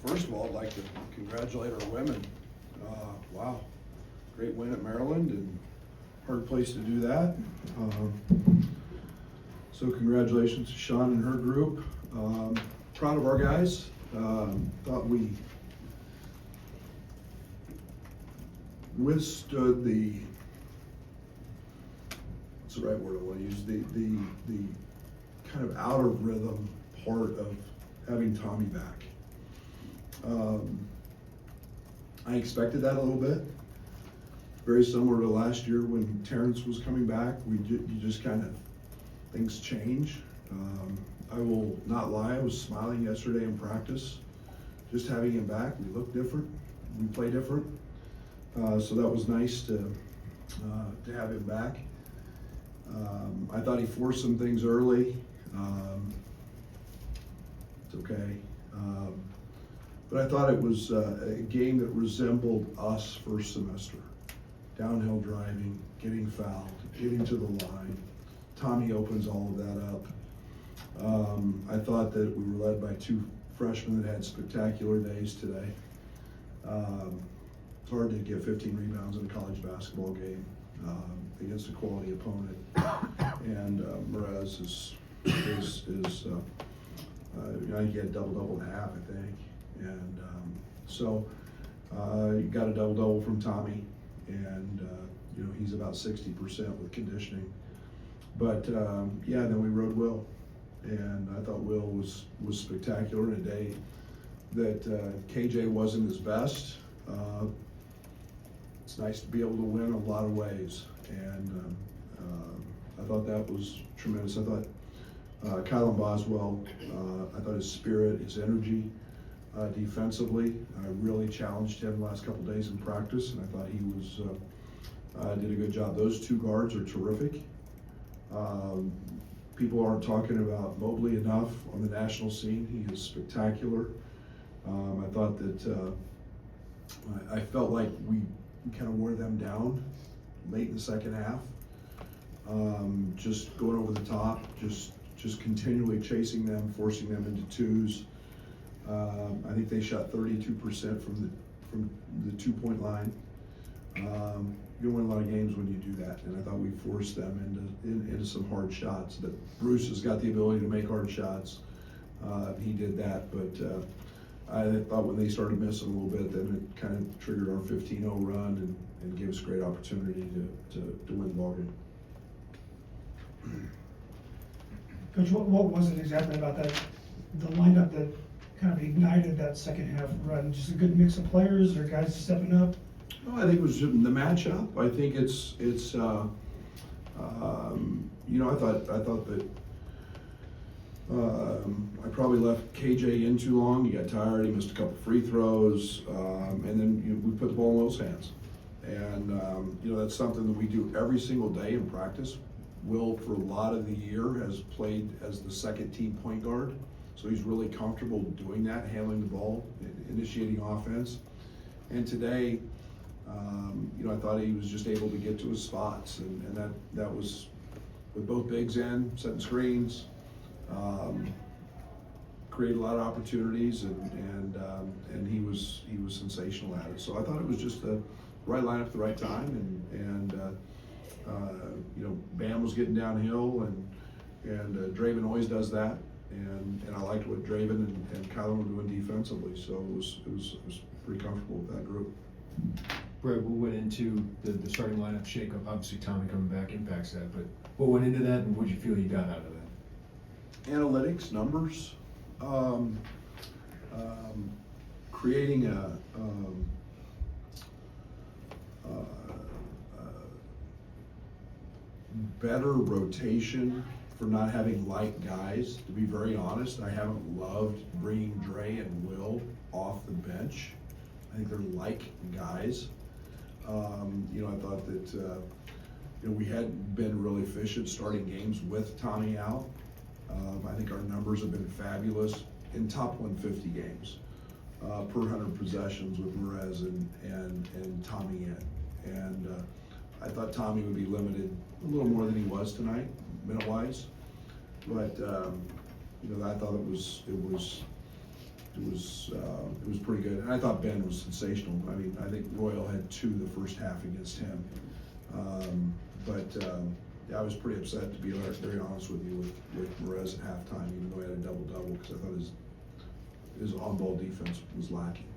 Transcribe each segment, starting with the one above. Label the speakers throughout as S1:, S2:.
S1: First of all, I'd like to congratulate our women. Wow, great win at Maryland, and hard place to do that. So congratulations to Sean and her group. Proud of our guys. Thought we withstood the, what's the right word I want to use, the kind of out of rhythm part of having Tommy back. I expected that a little bit. Very similar to last year when Terrence was coming back. You just kind of, things change. I will not lie, I was smiling yesterday in practice. Just having him back, we look different, we play different. So that was nice to have him back. I thought he forced some things early. It's okay. But I thought it was a game that resembled us first semester. Downhill driving, getting fouled, getting to the line. Tommy opens all of that up. I thought that we were led by two freshmen that had spectacular days today. It's hard to get 15 rebounds in a college basketball game against a quality opponent. And Mraz is I think he had double and a half, I think. And so you got a double from Tommy, and he's about 60% with conditioning. But yeah, then we rode Will, and I thought Will was spectacular in a day that KJ wasn't his best. It's nice to be able to win in a lot of ways, and I thought that was tremendous. I thought Kylan Boswell, I thought his spirit, his energy, defensively, I really challenged him the last couple days in practice, and I thought he was did a good job. Those two guards are terrific. People aren't talking about Mobley enough on the national scene. He is spectacular. I thought that I felt like we kind of wore them down late in the second half. Just going over the top, just continually chasing them, forcing them into twos. I think they shot 32% from the 2-point line. You don't win a lot of games when you do that, and I thought we forced them into some hard shots. But Bruce has got the ability to make hard shots. He did that, but I thought when they started missing a little bit, then it kind of triggered our 15-0 run and gave us a great opportunity to win the ballgame.
S2: Coach, what was it exactly about the lineup that kind of ignited that second half run? Just a good mix of players or guys stepping up?
S1: No, I think it was the matchup. I think it's I thought that I probably left KJ in too long. He got tired. He missed a couple free throws, and then we put the ball in Will's hands. And that's something that we do every single day in practice. Will, for a lot of the year, has played as the second team point guard, so he's really comfortable doing that, handling the ball, initiating offense. And today, I thought he was just able to get to his spots, and that was with both bigs in, setting screens, created a lot of opportunities, and he was sensational at it. So I thought it was just the right lineup at the right time, and Bam was getting downhill, and Draven always does that, and I liked what Draven and Kylan were doing defensively. So it was pretty comfortable with that group.
S3: Brad, what went into the starting lineup shakeup? Obviously, Tommy coming back impacts that, but what went into that, and what did you feel you got out of that?
S1: Analytics, numbers, creating a better rotation for not having light guys. To be very honest, I haven't loved bringing Dre and Will off the bench. I think they're like guys. I thought that we hadn't been really efficient starting games with Tommy out. I think our numbers have been fabulous in top 150 games per 100 possessions with Mraz and Tommy in. And I thought Tommy would be limited a little more than he was tonight, minute-wise. But I thought it was was pretty good. And I thought Ben was sensational. I mean, I think Royal had 2 the first half against him. Yeah, I was pretty upset, to be very honest with you, with Perez at halftime, even though he had a double-double, because I thought his on-ball defense was lacking.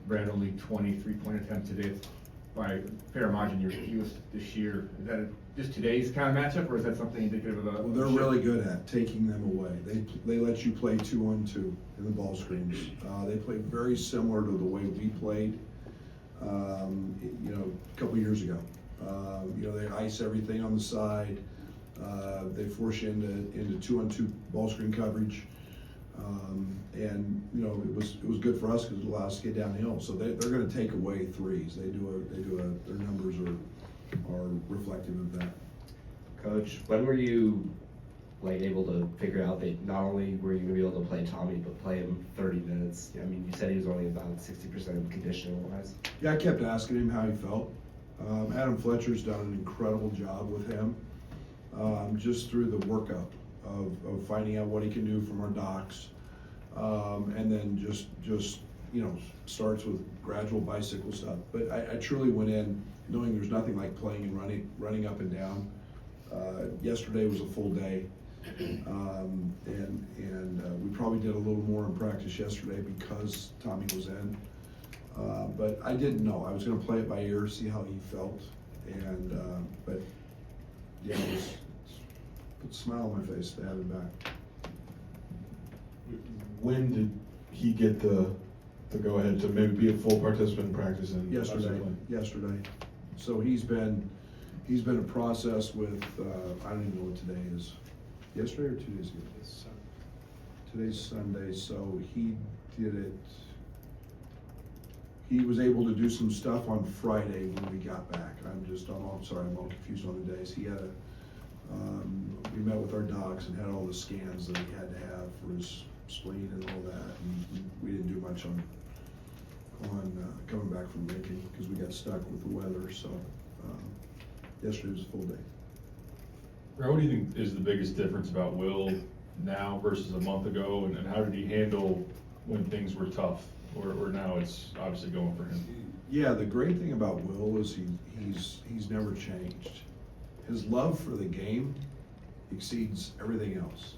S4: Brad, only 20 3-point attempts today. By a fair margin, your fewest this year. Is that just today's kind of matchup, or is that something indicative of a?
S1: Well, they're really good at taking them away. They let you play 2-on-2 in the ball screens. They play very similar to the way we played, a couple years ago. They ice everything on the side. They force you into 2-on-2 ball screen coverage. It was good for us because it allowed us to get downhill. So they're going to take away threes. Their numbers are reflective of that.
S5: Coach, when were you able to figure out that not only were you going to be able to play Tommy, but play him 30 minutes? I mean, you said he was only about 60% conditioning wise.
S1: Yeah, I kept asking him how he felt. Adam Fletcher's done an incredible job with him, just through the workup of finding out what he can do from our docs, and then just starts with gradual bicycle stuff. But I truly went in knowing there's nothing like playing and running up and down. Yesterday was a full day, and we probably did a little more in practice yesterday because Tommy was in. But I didn't know. I was going to play it by ear, see how he felt, but yeah, it put a smile on my face to have him back.
S6: When did he get the go ahead to maybe be a full participant in practice? And
S1: Yesterday. So he's been a process with I don't even know what today is. Yesterday or 2 days ago? Today's Sunday. So he did it. He was able to do some stuff on Friday when we got back. I'm sorry, I'm all confused on the days. He had we met with our docs and had all the scans that he had to have for his spleen and all that. And we didn't do much on coming back from Lincoln because we got stuck with the weather. So yesterday was a full day.
S7: Brad, what do you think is the biggest difference about Will now versus a month ago, and how did he handle when things were tough? Or now it's obviously going for him?
S1: Yeah, the great thing about Will is he's never changed. His love for the game exceeds everything else.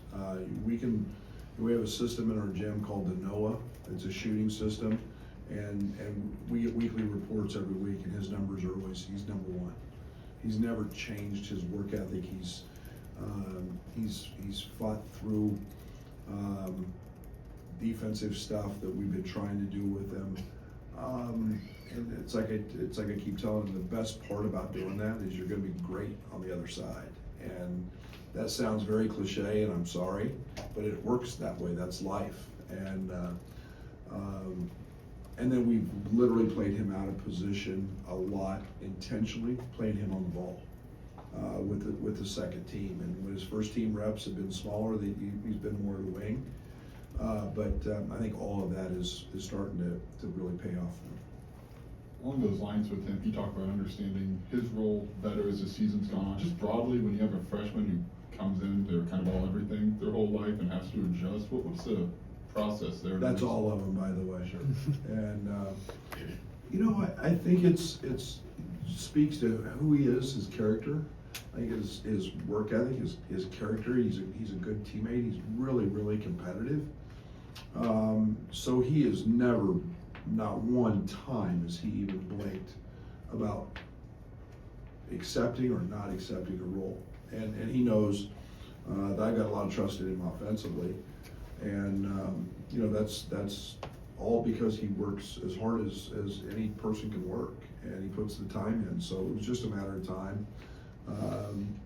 S1: We have a system in our gym called the NOAA. It's a shooting system, and we get weekly reports every week, and his numbers are always, he's number 1. He's never changed his work ethic. He's fought through defensive stuff that we've been trying to do with him, and it's like I keep telling him, the best part about doing that is you're going to be great on the other side. And that sounds very cliche, and I'm sorry, but it works that way. That's life. And then we've literally played him out of position a lot, intentionally playing him on the ball with the second team. And when his first team reps have been smaller, he's been more of the wing. I think all of that is starting to really pay off for him.
S8: Along those lines with him, he talked about understanding his role better as the season's gone on. Just broadly, when you have a freshman who comes in, they're kind of all everything their whole life and has to adjust, what's the process there?
S1: That's all of them, by the way.
S8: Sure.
S1: And I think it speaks to who he is, his character. I think his work ethic, his character. He's a good teammate. He's really, really competitive. So he has never, not one time has he even blinked about accepting or not accepting a role. And he knows that I've got a lot of trust in him offensively. And that's all because he works as hard as any person can work, and he puts the time in. So it was just a matter of time.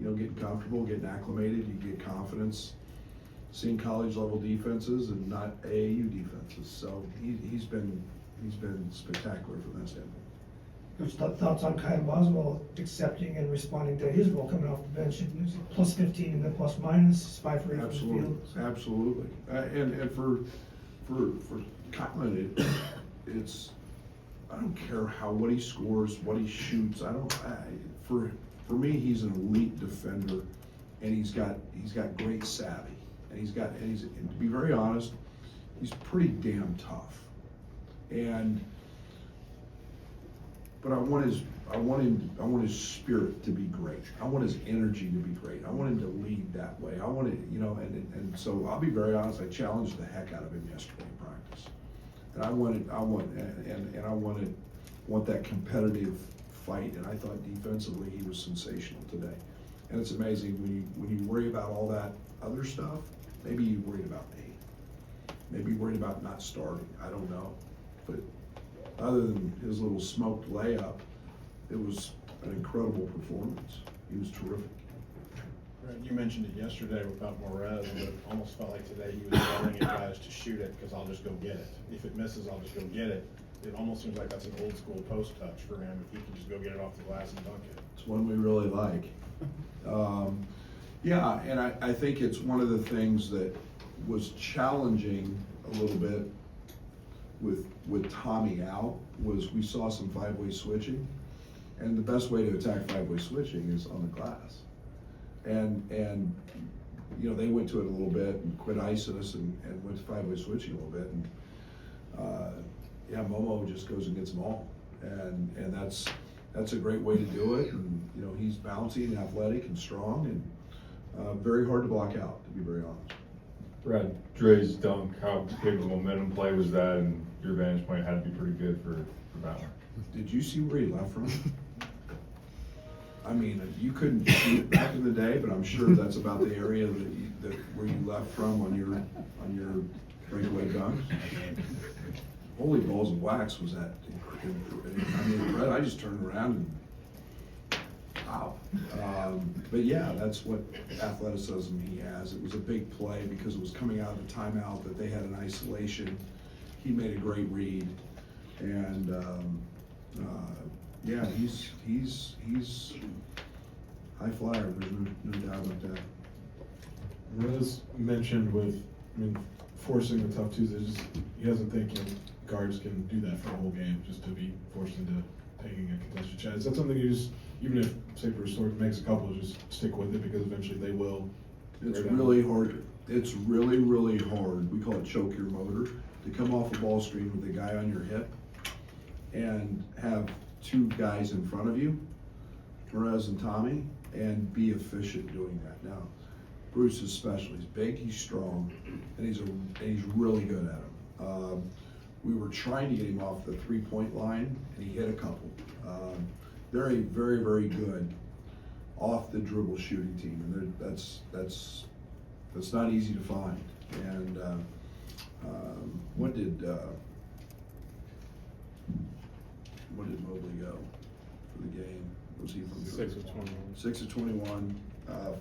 S1: Getting comfortable, getting acclimated, you get confidence, seeing college level defenses and not AAU defenses. So he's been spectacular from that standpoint.
S2: Coach, thoughts on Kyle Boswell accepting and responding to his role coming off the bench? Plus 15 in the plus minus, 5 for 8 from the field.
S1: Absolutely. And for Colin, it's I don't care what he scores, what he shoots. For me, he's an elite defender, and he's got great savvy, and to be very honest, he's pretty damn tough. But I want his spirit to be great. I want his energy to be great. I want him to lead that way. I want it, and so I'll be very honest, I challenged the heck out of him yesterday in practice. And I want that competitive fight, and I thought defensively he was sensational today. And it's amazing when you worry about all that other stuff, maybe you worried about me. Maybe worried about not starting, I don't know. But other than his little smoked layup, it was an incredible performance. He was terrific.
S9: Right, you mentioned it yesterday without Morez, but it almost felt like today he was yelling at guys to shoot it, because I'll just go get it. If it misses, I'll just go get it. It almost seems like that's an old school post touch for him, if he can just go get it off the glass and dunk it.
S1: It's one we really like. Yeah, and I think it's one of the things that was challenging a little bit with Tommy out, was we saw some five-way switching. And the best way to attack five-way switching is on the glass. And they went to it a little bit and quit icing us and went to five-way switching a little bit. And Momo just goes and gets them all. And that's a great way to do it. And he's bouncy and athletic and strong and very hard to block out, to be very honest.
S7: Brad, Dre's dunk, how big of a momentum play was that, and your vantage point had to be pretty good for Valor?
S1: Did you see where he left from? I mean, you couldn't shoot back in the day, but I'm sure that's about the area where you left from on your breakaway dunks. Holy balls of wax was that? I mean, Brett, I just turned around and wow. But yeah, that's what athleticism he has. It was a big play because it was coming out of the timeout that they had an isolation. He made a great read, and yeah, he's high flyer. There's no doubt about that.
S6: Rez mentioned forcing the tough twos. He doesn't think guards can do that for a whole game, just to be forced into taking a contested shot. Is that something you just, even if say Bruce Thornton makes a couple, just stick with it because eventually they will?
S1: It's really hard. It's really, really hard. We call it choke your motor, to come off a ball screen with a guy on your hip and have two guys in front of you, Perez and Tommy, and be efficient doing that. Now, Bruce is special. He's big, he's strong, and he's really good at them. We were trying to get him off the three-point line, and he hit a couple. They're a very, very good off the dribble shooting team, and that's not easy to find. And what did Mobley go for the game? Was he from
S9: 6 of 21.
S1: 6 of 21,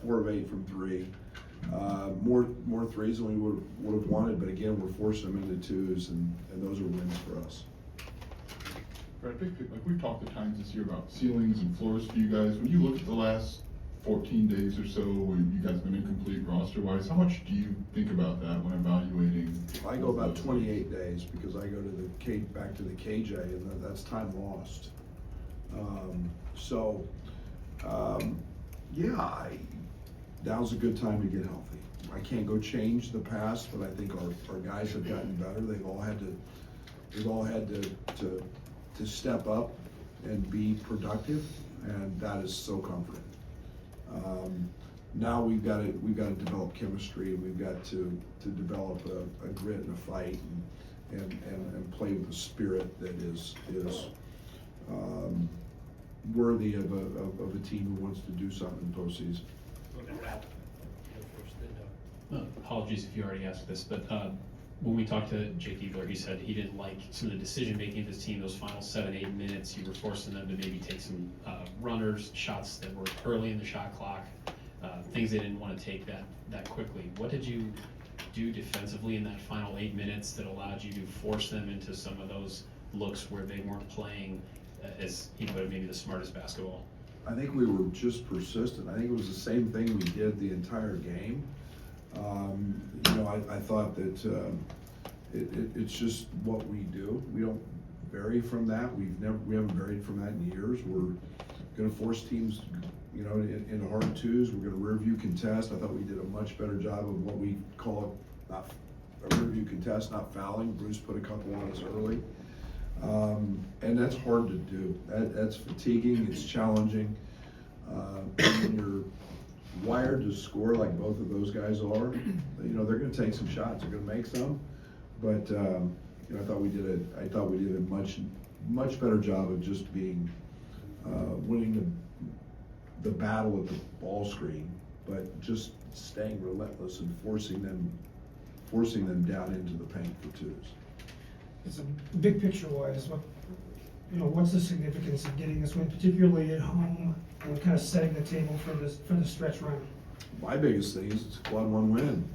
S1: 4 of 8 from 3. More threes than we would have wanted, but again, we're forcing them into twos, and those are wins for us.
S8: Brad, like we've talked at times this year about ceilings and floors for you guys. When you look at the last 14 days or so, when you guys have been incomplete roster-wise, how much do you think about that when evaluating?
S1: I go about 28 days because I go to back to the KJ, and that's time lost. Yeah, now's a good time to get healthy. I can't go change the past, but I think our guys have gotten better. They've all had to step up and be productive, and that is so comforting. Now we've got to develop chemistry, and we've got to develop a grit and a fight, and play with a spirit that is worthy of a team who wants to do something in the postseason.
S10: Apologies if you already asked this, but when we talked to Jake Ebler, he said he didn't like some of the decision-making of his team those final 7-8 minutes. You were forcing them to maybe take some runners, shots that were early in the shot clock, things they didn't want to take that quickly. What did you do defensively in that final 8 minutes that allowed you to force them into some of those looks where they weren't playing as he put it, maybe the smartest basketball?
S1: I think we were just persistent. I think it was the same thing we did the entire game. I thought that it's just what we do. We don't vary from that. We haven't varied from that in years. We're going to force teams, in hard twos. We're going to rear view contest. I thought we did a much better job of what we call not a rear view contest, not fouling. Bruce put a couple on us early. And that's hard to do. That's fatiguing, it's challenging. When you're wired to score like both of those guys are, you know, they're gonna take some shots, they're gonna make some. But, you know, I thought we did a much better job of just being, winning the battle at the ball screen, but just staying relentless and forcing them down into the paint for twos.
S2: It's a big picture wise, what's the significance of getting this win, particularly at home, and kind of setting the table for the stretch run?
S1: My biggest thing is it's a quad one win.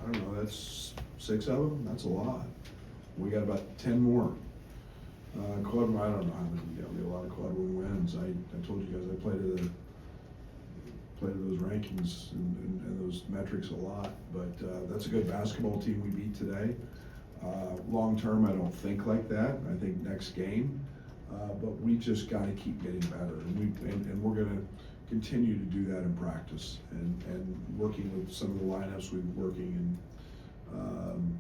S1: I don't know, that's 6 of them, that's a lot. We got about 10 more. Quad one, I don't know how many we got, we have a lot of quad one wins. I told you guys, I played to those rankings and those metrics a lot, but that's a good basketball team we beat today. Long term, I don't think like that. I think next game, but we just got to keep getting better, and we're going to continue to do that in practice and working with some of the lineups we've been working and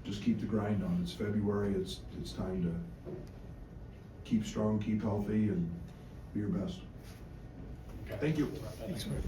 S1: just keep the grind on. It's February. It's time to keep strong, keep healthy, and be your best. Thank you.
S2: Thanks, Brad.